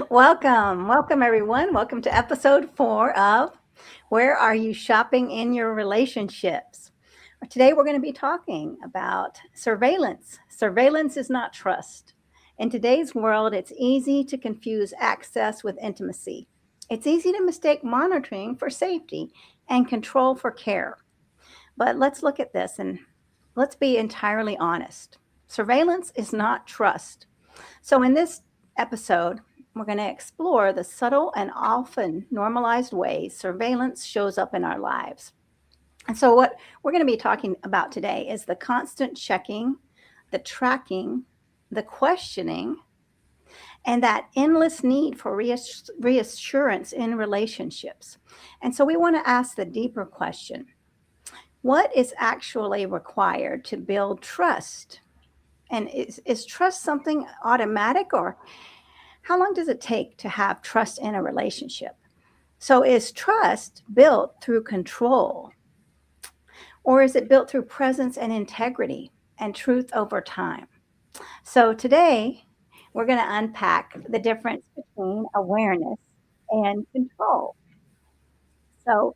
Welcome everyone. Welcome to episode 4 of Where Are You Shopping in Your Relationships? Today we're going to be talking about surveillance. Surveillance is not trust. In today's world, it's easy to confuse access with intimacy. It's easy to mistake monitoring for safety and control for care. But let's look at this and let's be entirely honest. Surveillance is not trust. So, in this episode, we're going to explore the subtle and often normalized ways surveillance shows up in our lives. And so, what we're going to be talking about today is the constant checking, the tracking, the questioning, and that endless need for reassurance in relationships. And so, we want to ask the deeper question: what is actually required to build trust? And is trust something automatic, or how long does it take to have trust in a relationship? So, is trust built through control, or is it built through presence and integrity and truth over time? So, today we're going to unpack the difference between awareness and control. So,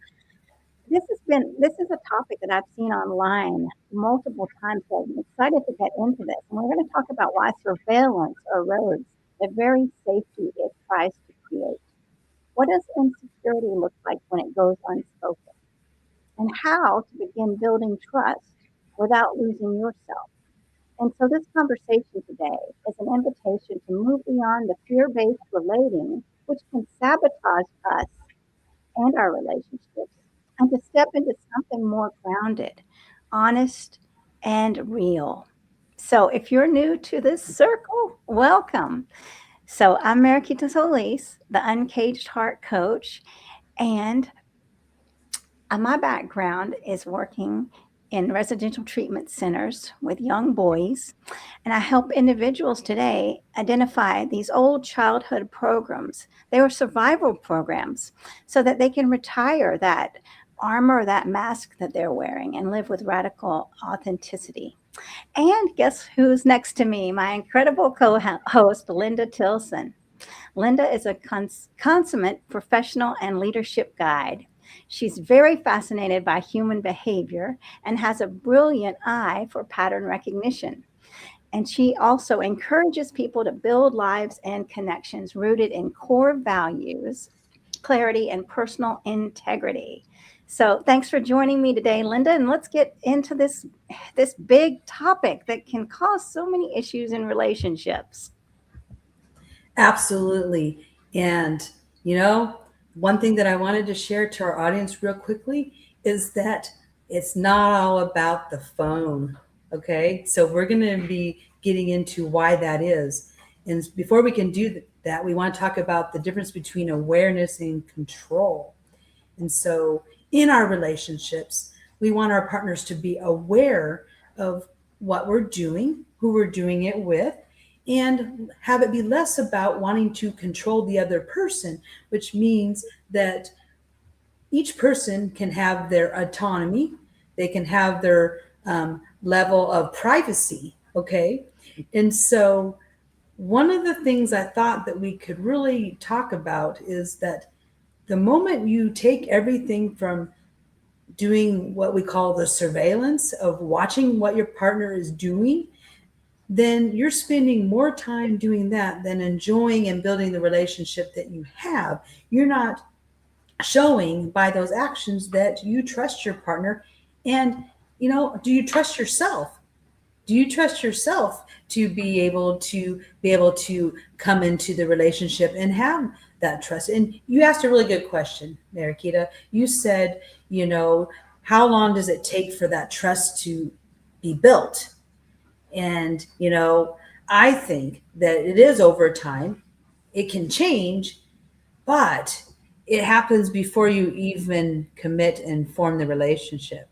this is a topic that I've seen online multiple times. So I'm excited to get into this. And we're going to talk about why surveillance erodes the very safety it tries to create. What does insecurity look like when it goes unspoken? And how to begin building trust without losing yourself. And so this conversation today is an invitation to move beyond the fear-based relating, which can sabotage us and our relationships, and to step into something more grounded, honest, and real. So if you're new to this circle, welcome. So I'm Mariquita Solis, the Uncaged Heart Coach, and my background is working in residential treatment centers with young boys. And I help individuals today identify these old childhood programs. They were survival programs so that they can retire that armor, that mask that they're wearing, and live with radical authenticity. And guess who's next to me? My incredible co host, Linda Tilson. Linda is a consummate professional and leadership guide. She's very fascinated by human behavior and has a brilliant eye for pattern recognition. And she also encourages people to build lives and connections rooted in core values, clarity, and personal integrity. So thanks for joining me today, Linda. And let's get into this big topic that can cause so many issues in relationships. Absolutely. And, you know, one thing that I wanted to share to our audience real quickly is that it's not all about the phone. Okay. So we're going to be getting into why that is. And before we can do that, we want to talk about the difference between awareness and control. And so in our relationships, we want our partners to be aware of what we're doing, who we're doing it with, and have it be less about wanting to control the other person, which means that each person can have their autonomy, they can have their level of privacy. Okay. And so, one of the things I thought that we could really talk about is that the moment you take everything from doing what we call the surveillance of watching what your partner is doing, then you're spending more time doing that than enjoying and building the relationship that you have. You're not showing by those actions that you trust your partner. And, do you trust yourself? Do you trust yourself to be able to come into the relationship and have that trust? And you asked a really good question, Marikita. You said, how long does it take for that trust to be built? And, I think that it is over time. It can change, but it happens before you even commit and form the relationship.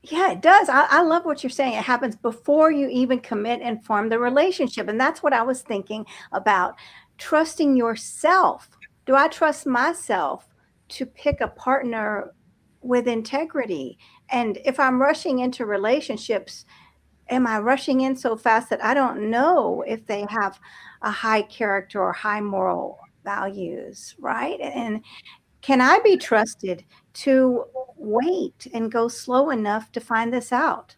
Yeah, it does. I love what you're saying. It happens before you even commit and form the relationship. And that's what I was thinking about, trusting yourself. Do I trust myself to pick a partner with integrity? And if I'm rushing into relationships, am I rushing in so fast that I don't know if they have a high character or high moral values, right? And can I be trusted to wait and go slow enough to find this out?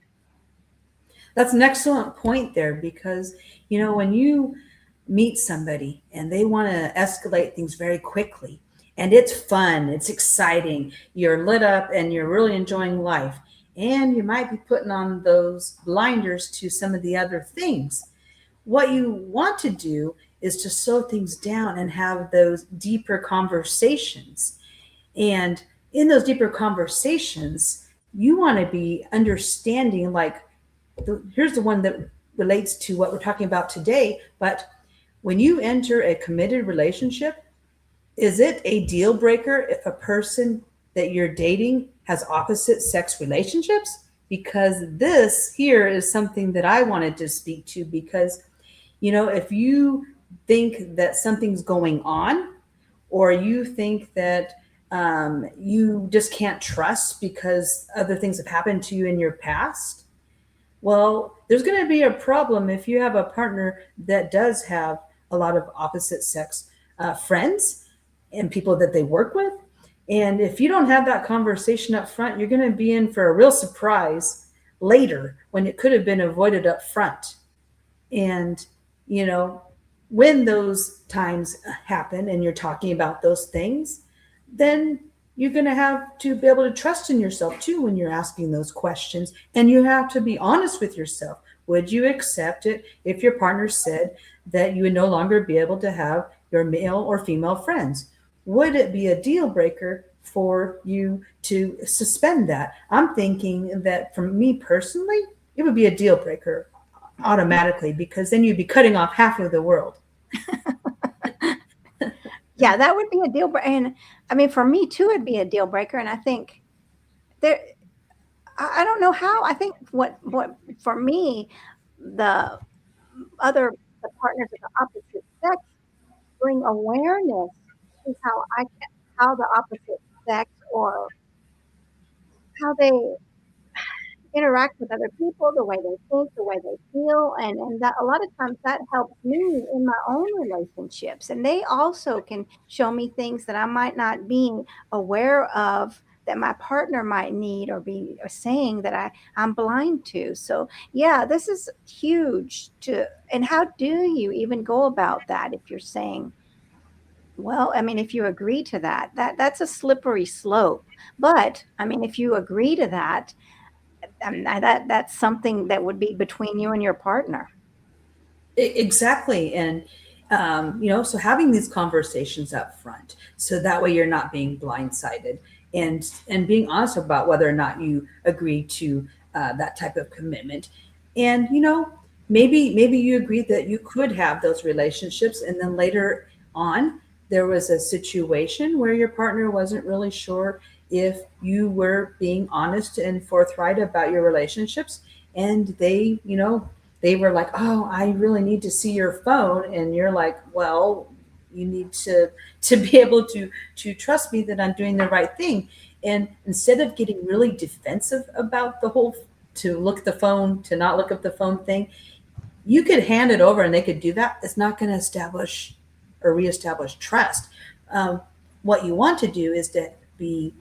That's an excellent point there because, when you meet somebody and they want to escalate things very quickly and it's fun, it's exciting, you're lit up and you're really enjoying life, and you might be putting on those blinders to some of the other things. What you want to do is to slow things down and have those deeper conversations. And in those deeper conversations, you want to be understanding, like, here's the one that relates to what we're talking about today. But when you enter a committed relationship, is it a deal breaker if a person that you're dating has opposite sex relationships? Because this here is something that I wanted to speak to, because, if you think that something's going on, or you think that you just can't trust because other things have happened to you in your past, well, there's going to be a problem if you have a partner that does have a lot of opposite sex friends and people that they work with. And if you don't have that conversation up front, you're going to be in for a real surprise later when it could have been avoided up front. And, you know, when those times happen and you're talking about those things, then you're going to have to be able to trust in yourself too when you're asking those questions. And you have to be honest with yourself. Would you accept it if your partner said that you would no longer be able to have your male or female friends? Would it be a deal breaker for you to suspend that? I'm thinking that for me personally, it would be a deal breaker automatically, because then you'd be cutting off half of the world. Yeah, that would be a deal breaker. And I mean, for me too, it'd be a deal breaker. And I think there, I don't know how. I think what for me, the the partners of the opposite sex bring awareness to how the opposite sex or how they interact with other people, the way they think, the way they feel, and that a lot of times that helps me in my own relationships. And they also can show me things that I might not be aware of that my partner might need or be or saying that I'm blind to. So yeah, this is huge to and how do you even go about that if you're saying, well, I mean, if you agree to that, that's a slippery slope. But I mean, if you agree to that, that's something that would be between you and your partner. Exactly. And, so having these conversations up front, so that way you're not being blindsided, and being honest about whether or not you agree to that type of commitment. And, maybe you agreed that you could have those relationships. And then later on, there was a situation where your partner wasn't really sure if you were being honest and forthright about your relationships. And they were like, "Oh, I really need to see your phone." And you're like, "Well, you need to be able to trust me that I'm doing the right thing." And instead of getting really defensive about the whole to look at the phone, to not look up the phone thing, you could hand it over and they could do that. It's not going to establish or reestablish trust. Um, what you want to do is to be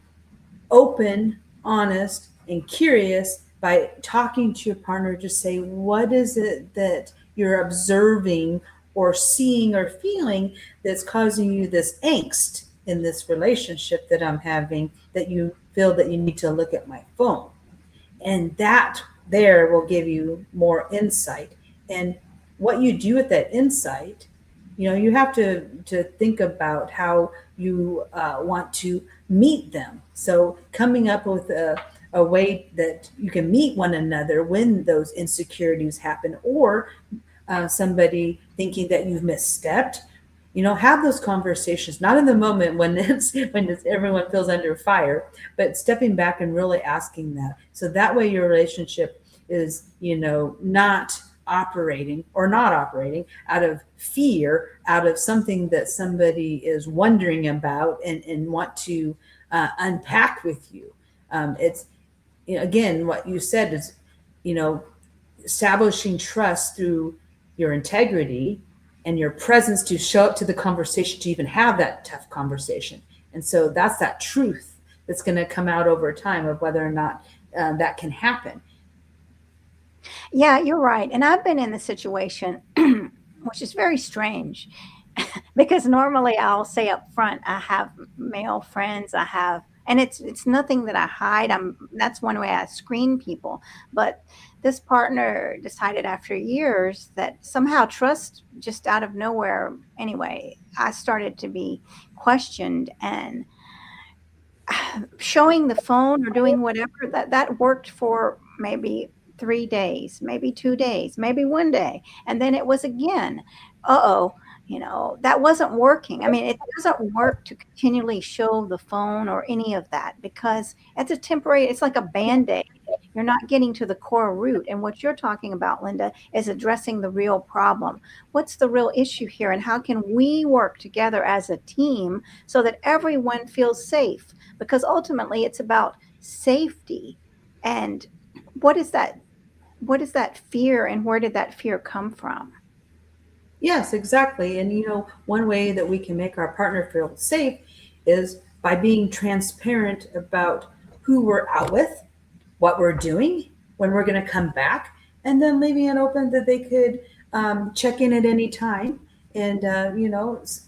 open, honest, and curious by talking to your partner. Just say, what is it that you're observing or seeing or feeling that's causing you this angst in this relationship that I'm having, that you feel that you need to look at my phone? And that there will give you more insight. And what you do with that insight, you have to think about how you want to meet them. So coming up with a way that you can meet one another when those insecurities happen, or somebody thinking that you've misstepped, have those conversations, not in the moment when everyone feels under fire, but stepping back and really asking that. So that way your relationship is, not operating out of fear, out of something that somebody is wondering about and want to unpack with you. It's, again, what you said is, you know, establishing trust through your integrity and your presence to show up to the conversation, to even have that tough conversation. And so that's that truth that's going to come out over time of whether or not that can happen. Yeah, you're right. And I've been in the situation, which is very strange because normally I'll say up front, I have male friends, I have, and it's nothing that I hide. That's one way I screen people. But this partner decided after years that somehow trust just out of nowhere. Anyway, I started to be questioned, and showing the phone or doing whatever that worked for maybe 3 days, maybe 2 days, maybe one day, and then it was again, uh-oh, that wasn't working. I mean, it doesn't work to continually show the phone or any of that because it's a temporary, it's like a band-aid. You're not getting to the core root, and what you're talking about, Linda, is addressing the real problem. What's the real issue here, and how can we work together as a team so that everyone feels safe? Because ultimately it's about safety. And what is that fear, and where did that fear come from? Yes, exactly. And one way that we can make our partner feel safe is by being transparent about who we're out with, what we're doing, when we're going to come back, and then leaving it open that they could check in at any time, and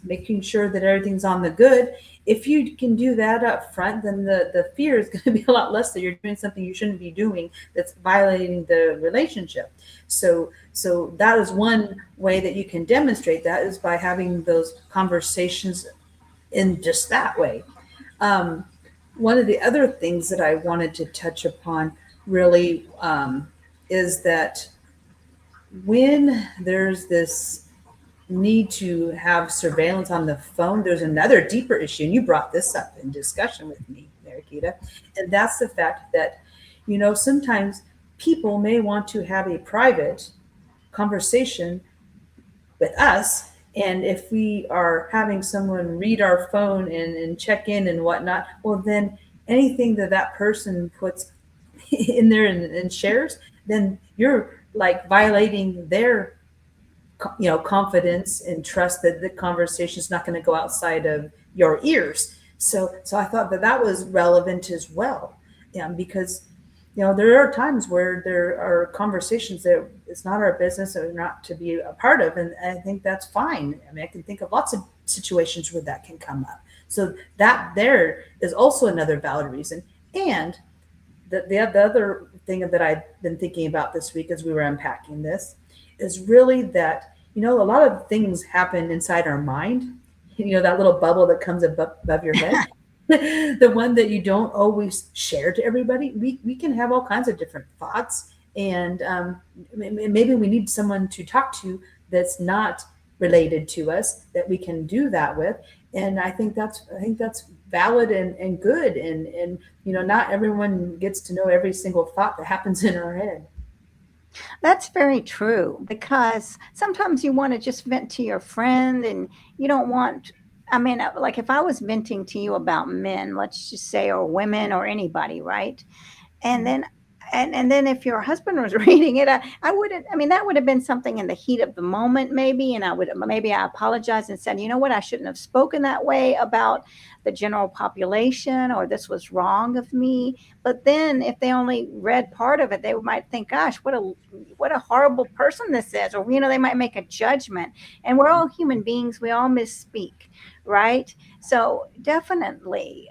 making sure that everything's on the good. If you can do that up front, then the fear is going to be a lot less that you're doing something you shouldn't be doing that's violating the relationship. So that is one way that you can demonstrate that, is by having those conversations in just that way. Um, One of the other things that I wanted to touch upon really is that when there's this need to have surveillance on the phone, there's another deeper issue. And you brought this up in discussion with me, Marikita. And that's the fact that, sometimes people may want to have a private conversation with us. And if we are having someone read our phone and check in and whatnot, well, then anything that that person puts in there and shares, then you're like violating their confidence and trust that the conversation is not going to go outside of your ears. So I thought that that was relevant as well. Because there are times where there are conversations that it's not our business or not to be a part of, and I think that's fine. I mean, I can think of lots of situations where that can come up. So that there is also another valid reason. And the other thing that I've been thinking about this week as we were unpacking this is really that, a lot of things happen inside our mind, that little bubble that comes above your head. The one that you don't always share to everybody. We can have all kinds of different thoughts, and maybe we need someone to talk to that's not related to us, that we can do that with. And I think that's valid and good. And not everyone gets to know every single thought that happens in our head. That's very true because sometimes you want to just vent to your friend and you don't want, I mean, like if I was venting to you about men, let's just say, or women or anybody, right? And then and then if your husband was reading it, I wouldn't, I mean, that would have been something in the heat of the moment, maybe. And maybe I apologized and said, you know what, I shouldn't have spoken that way about the general population, or this was wrong of me. But then if they only read part of it, they might think, gosh, what a horrible person this is. Or, they might make a judgment. And we're all human beings. We all misspeak, right? So definitely,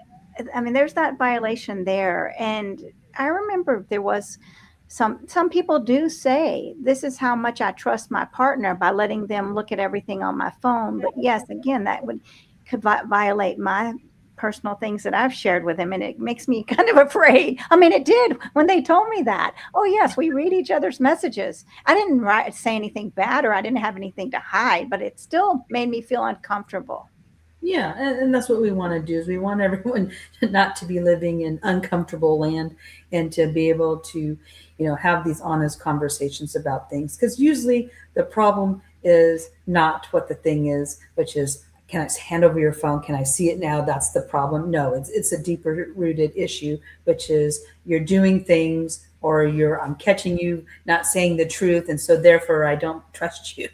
I mean, there's that violation there. And I remember there was some people do say this is how much I trust my partner, by letting them look at everything on my phone. But yes, again, that could violate my personal things that I've shared with him, and it makes me kind of afraid. I mean, it did when they told me that. Oh yes, we read each other's messages. I didn't say anything bad, or I didn't have anything to hide, but it still made me feel uncomfortable. Yeah, and that's what we want to do, is we want everyone not to be living in uncomfortable land, and to be able to, have these honest conversations about things. Because usually the problem is not what the thing is, which is, can I hand over your phone? Can I see it now? That's the problem. No, it's a deeper rooted issue, which is you're doing things or I'm catching you not saying the truth, and so therefore I don't trust you,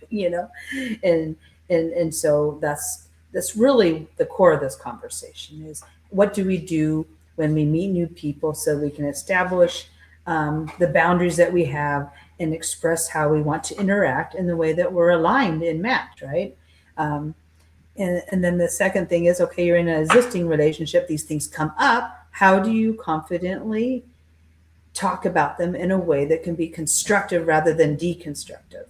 and so that's really the core of this conversation is what do we do when we meet new people so we can establish the boundaries that we have and express how we want to interact in the way that we're aligned and matched, right? Um, and then the second thing is, okay, you're in an existing relationship, these things come up. How do you confidently talk about them in a way that can be constructive rather than deconstructive?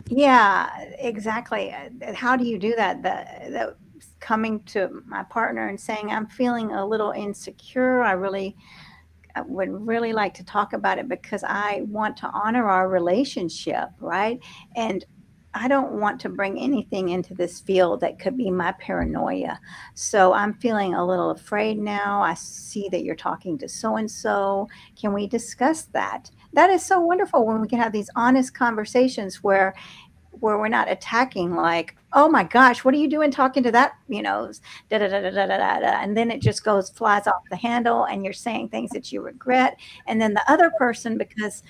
Yeah, exactly. How do you do that? The coming to my partner and saying, I'm feeling a little insecure. I would really like to talk about it because I want to honor our relationship, right? And I don't want to bring anything into this field that could be my paranoia. So I'm feeling a little afraid now. I see that you're talking to so and so. Can we discuss that? That is so wonderful when we can have these honest conversations where we're not attacking like, oh my gosh, what are you doing talking to that, da da da da da da da, and then it just goes flies off the handle, and you're saying things that you regret, and then the other person, because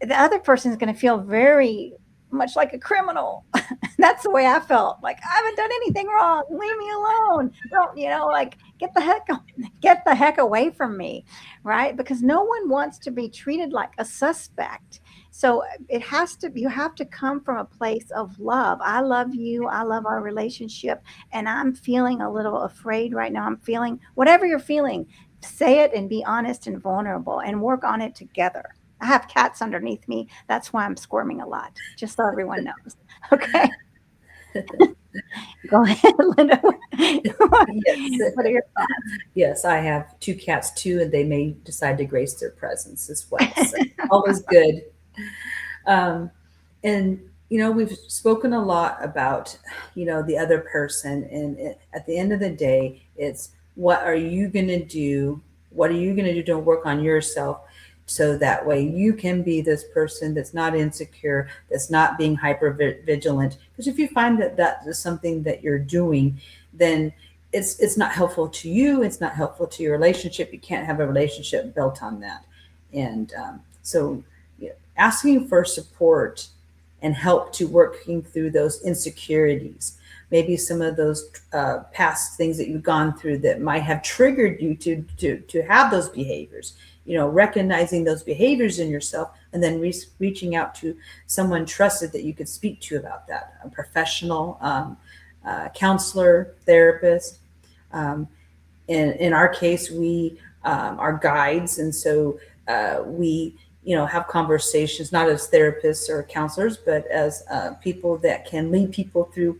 the other person is going to feel very much like a criminal. That's the way I felt. Like I haven't done anything wrong. Leave me alone. Don't like get the heck away from me, right? Because no one wants to be treated like a suspect. So you have to come from a place of love. I love you. I love our relationship, and I'm feeling a little afraid right now. I'm feeling whatever you're feeling. Say it and be honest and vulnerable, and work on it together. I have cats underneath me. That's why I'm squirming a lot, just so everyone knows. Okay, go ahead, Linda. Yes. What are your thoughts? Yes, I have two cats too, and they may decide to grace their presence as well. So all is good. Um, and we've spoken a lot about the other person, and at the end of the day, it's what are you going to do? What are you going to do to work on yourself? So that way you can be this person that's not insecure, that's not being hyper vigilant. Because if you find that that is something that you're doing, then it's not helpful to you. It's not helpful to your relationship. You can't have a relationship built on that. And so, asking for support and help to working through those insecurities, maybe some of those past things that you've gone through that might have triggered you to have those behaviors. Recognizing those behaviors in yourself, and then reaching out to someone trusted that you could speak to about that, a professional, counselor, therapist. Um, in our case, we are guides, and so we have conversations not as therapists or counselors, but as people that can lead people through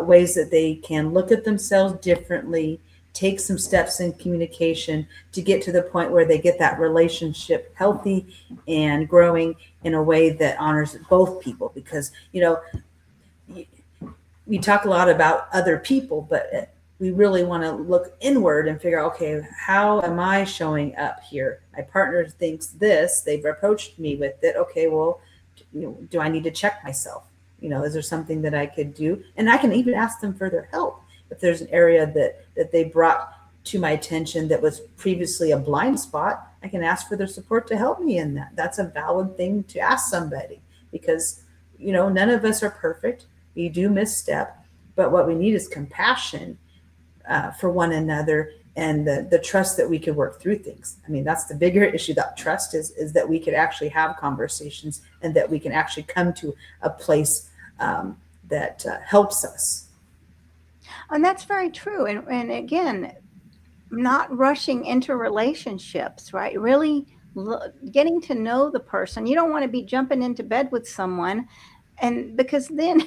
ways that they can look at themselves differently, take some steps in communication to get to the point where they get that relationship healthy and growing in a way that honors both people. Because we talk a lot about other people, but we really want to look inward and figure out, okay, how am I showing up here? My partner thinks this, they've approached me with it. Okay, well, do I need to check myself? Is there something that I could do? And I can even ask them for their help. If there's an area that they brought to my attention that was previously a blind spot, I can ask for their support to help me in that. That's a valid thing to ask somebody, because none of us are perfect. We do misstep, but what we need is compassion for one another, and the trust that we could work through things. I mean, that's the bigger issue. That trust is that we could actually have conversations, and that we can actually come to a place that helps us. And that's very true. And again, not rushing into relationships, right? Really getting to know the person. You don't want to be jumping into bed with someone, and because then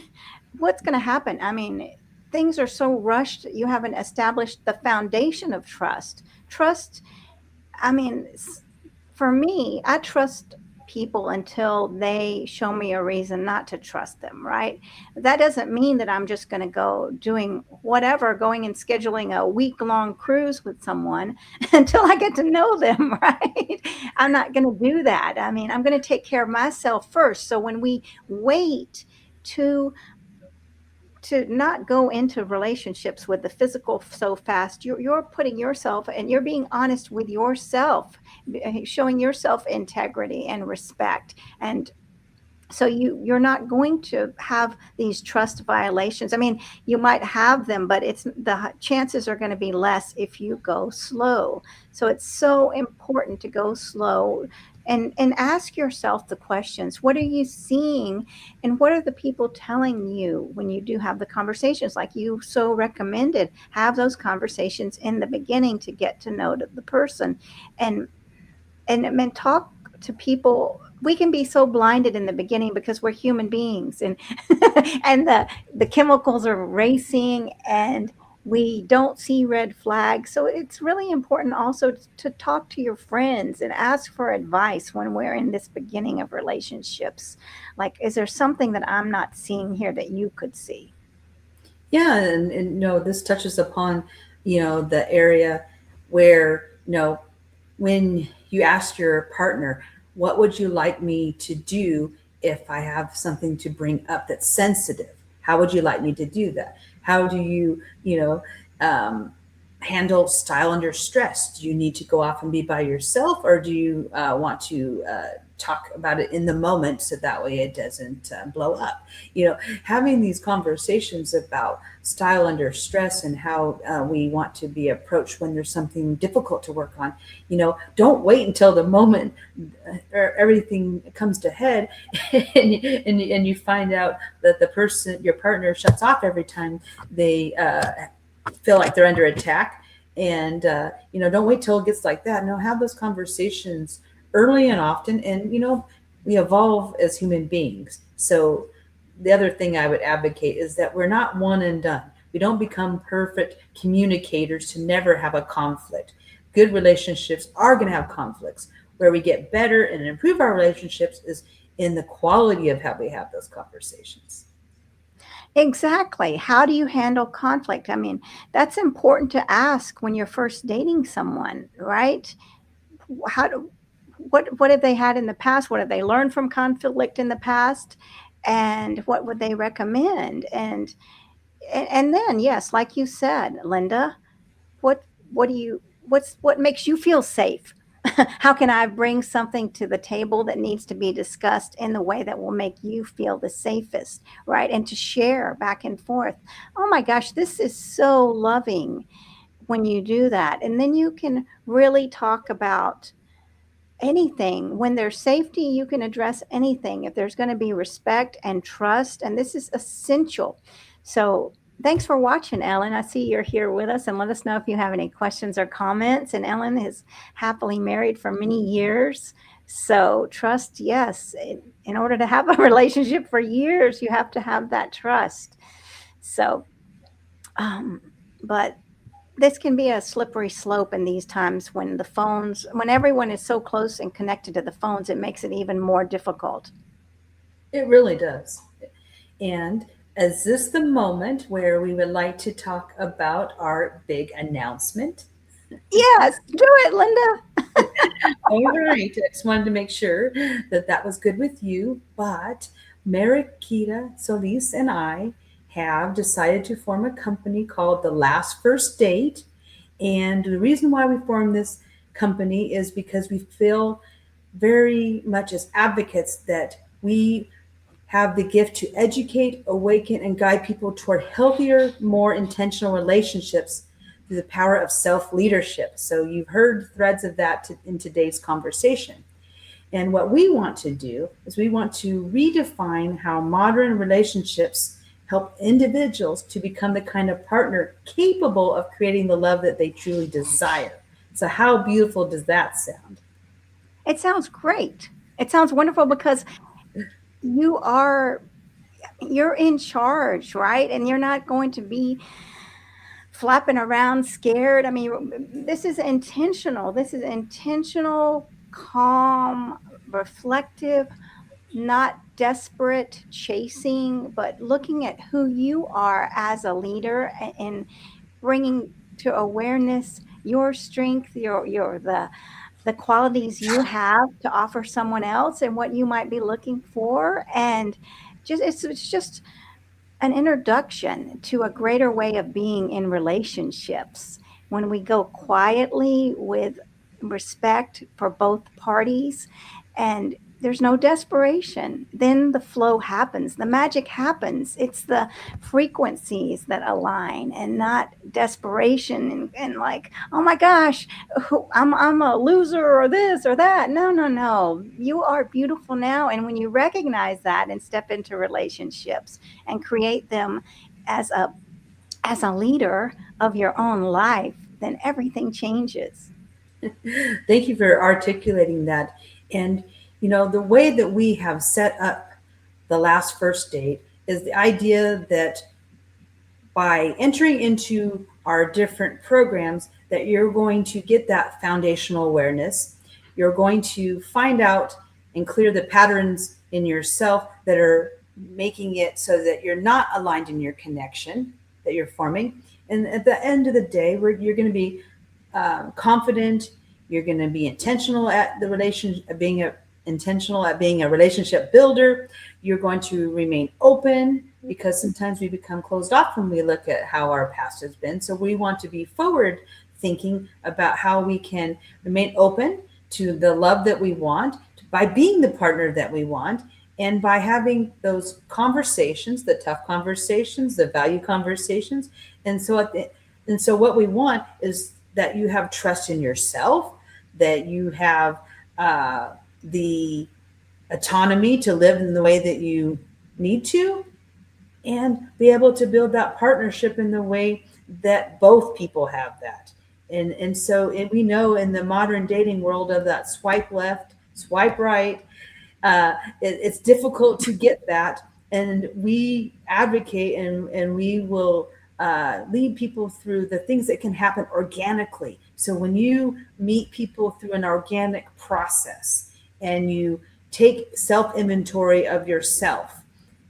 what's going to happen? I mean, things are so rushed. You haven't established the foundation of trust. Trust, I mean, for me, I trust people until they show me a reason not to trust them, right? That doesn't mean that I'm just going to go doing whatever, going and scheduling a week-long cruise with someone until I get to know them, right? I'm not going to do that. I mean, I'm going to take care of myself first. So when we wait to to not go into relationships with the physical so fast. You're putting yourself, and you're being honest with yourself, showing yourself integrity and respect. And so you're not going to have these trust violations. I mean, you might have them, but it's the chances are going to be less if you go slow. So it's so important to go slow, and ask yourself the questions. What are you seeing, and what are the people telling you when you do have the conversations? Like you so recommended, have those conversations in the beginning to get to know the person. And talk to people. We can be so blinded in the beginning because we're human beings, and and the chemicals are racing, and we don't see red flags. So it's really important also to talk to your friends and ask for advice when we're in this beginning of relationships. Like, is there something that I'm not seeing here that you could see? Yeah, and no, this touches upon, the area where, when you ask your partner, what would you like me to do if I have something to bring up that's sensitive? How would you like me to do that? How do you, um, handle style under stress? Do you need to go off and be by yourself, or do you want to talk about it in the moment so that way it doesn't blow up? Having these conversations about style under stress and how we want to be approached when there's something difficult to work on. Don't wait until the moment everything comes to head and you find out that the person, your partner, shuts off every time they feel like they're under attack. And don't wait till it gets like that. No, have those conversations early and often. And we evolve as human beings. So the other thing I would advocate is that we're not one and done. We don't become perfect communicators to never have a conflict. Good relationships are going to have conflicts. Where we get better and improve our relationships is in the quality of how we have those conversations. Exactly. How do you handle conflict? I mean, that's important to ask when you're first dating someone, right? How do what have they had in the past? What have they learned from conflict in the past? And what would they recommend? And then, yes, like you said, Linda, what what do you what makes you feel safe? How can I bring something to the table that needs to be discussed in the way that will make you feel the safest, right? And to share back and forth. Oh my gosh, this is so loving when you do that. And then you can really talk about anything. When there's safety, you can address anything. If there's going to be respect and trust, and this is essential. So, thanks for watching, Ellen. I see you're here with us, and let us know if you have any questions or comments. And Ellen is happily married for many years. So, trust, yes. In order to have a relationship for years, you have to have that trust. So, um, but this can be a slippery slope in these times when everyone is so close and connected to the phones, it makes it even more difficult. It really does. And is this the moment where we would like to talk about our big announcement? Yes, do it, Linda. All right. I just wanted to make sure that that was good with you. But Mariquita Solis and I have decided to form a company called The Last First Date. And the reason why we formed this company is because we feel very much as advocates that we have the gift to educate, awaken, and guide people toward healthier, more intentional relationships through the power of self leadership. So, you've heard threads of that in today's conversation. And what we want to do is we want to redefine how modern relationships help individuals to become the kind of partner capable of creating the love that they truly desire. So, how beautiful does that sound? It sounds great. It sounds wonderful because you are you're in charge, right? And you're not going to be flapping around scared. I mean, this is intentional. This is intentional, calm, reflective, not desperate chasing, but looking at who you are as a leader, and bringing to awareness your strength, the qualities you have to offer someone else, and what you might be looking for. And it's just an introduction to a greater way of being in relationships. When we go quietly with respect for both parties and there's no desperation, then the flow happens, the magic happens. It's the frequencies that align and not desperation and like, oh my gosh, I'm a loser or this or that. No, no, no. You are beautiful now. And when you recognize that and step into relationships and create them as a leader of your own life, then everything changes. Thank you for articulating that. And, the way that we have set up the last first date is the idea that by entering into our different programs that you're going to get that foundational awareness. You're going to find out and clear the patterns in yourself that are making it so that you're not aligned in your connection that you're forming. And at the end of the day, where you're going to be confident, you're going to be intentional at the relation, intentional at being a relationship builder. You're going to remain open because sometimes we become closed off when we look at how our past has been. So we want to be forward thinking about how we can remain open to the love that we want by being the partner that we want and by having those conversations, the tough conversations, the value conversations. And so what we want is that you have trust in yourself, that you have the autonomy to live in the way that you need to, and be able to build that partnership in the way that both people have that. And we know in the modern dating world of that swipe left, swipe right, it's difficult to get that. And we advocate and we will lead people through the things that can happen organically. So when you meet people through an organic process and you take self inventory of yourself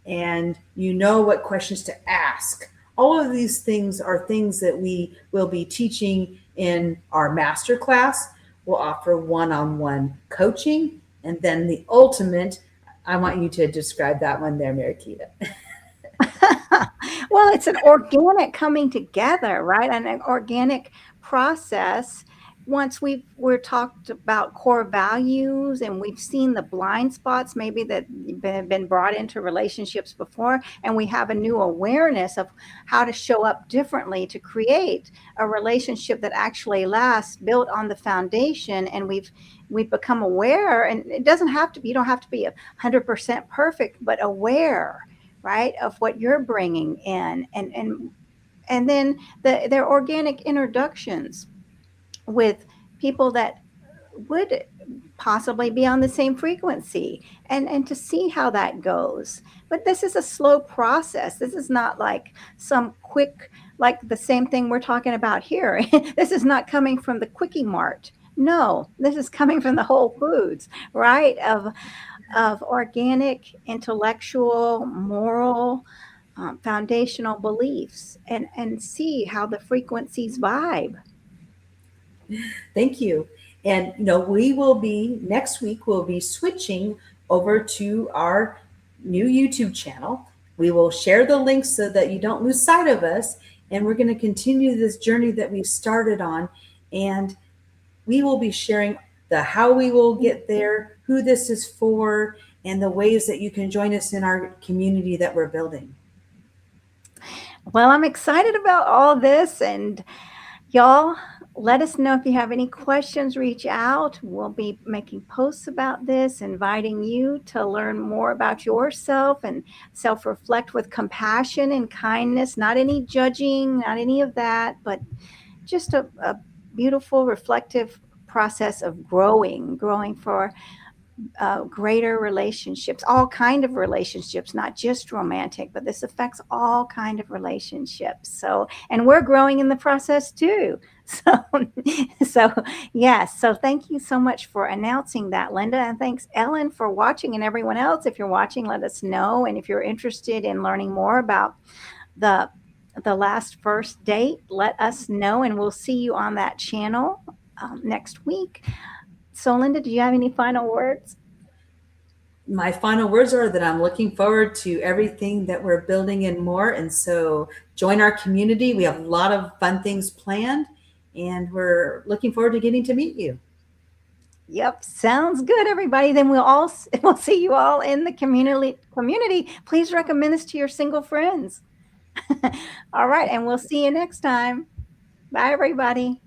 and you know what questions to ask, all of these things are things that we will be teaching in our master class. We'll offer one-on-one coaching. And then the ultimate, I want you to describe that one there, Marikita. Well, it's an organic coming together, right? An organic process. Once we're talked about core values and we've seen the blind spots maybe that have been brought into relationships before, and we have a new awareness of how to show up differently to create a relationship that actually lasts, built on the foundation, and we've become aware. And it doesn't have to be, you don't have to be 100% perfect, but aware, right, of what you're bringing in, and then their organic introductions with people that would possibly be on the same frequency, and to see how that goes. But this is a slow process. This is not like some quick, like the same thing we're talking about here. This is not coming from the quickie mart. No, this is coming from the Whole Foods, right? Of organic, intellectual, moral, foundational beliefs, and see how the frequencies vibe. Thank you. And we will be next week. We'll be switching over to our new YouTube channel. We will share the links so that you don't lose sight of us. And we're going to continue this journey that we've started on. And we will be sharing the how we will get there, who this is for, and the ways that you can join us in our community that we're building. Well, I'm excited about all this, and y'all, let us know if you have any questions. Reach out. We'll be making posts about this, inviting you to learn more about yourself and self reflect with compassion and kindness, not any judging, not any of that, but just a beautiful, reflective process of growing for greater relationships, all kind of relationships, not just romantic, but this affects all kind of relationships. So, and we're growing in the process too. So, so yes. So thank you so much for announcing that, Linda. And thanks, Ellen, for watching, and everyone else. If you're watching, let us know. And if you're interested in learning more about the the last first date, let us know, and we'll see you on that channel next week. So, Linda, do you have any final words? my final words are that I'm looking forward to everything that we're building and more. And so join our community. We have a lot of fun things planned, and we're looking forward to getting to meet you. Yep, sounds good, everybody. Then we'll see you all in the community. Please recommend this to your single friends. All right, and we'll see you next time. Bye, everybody.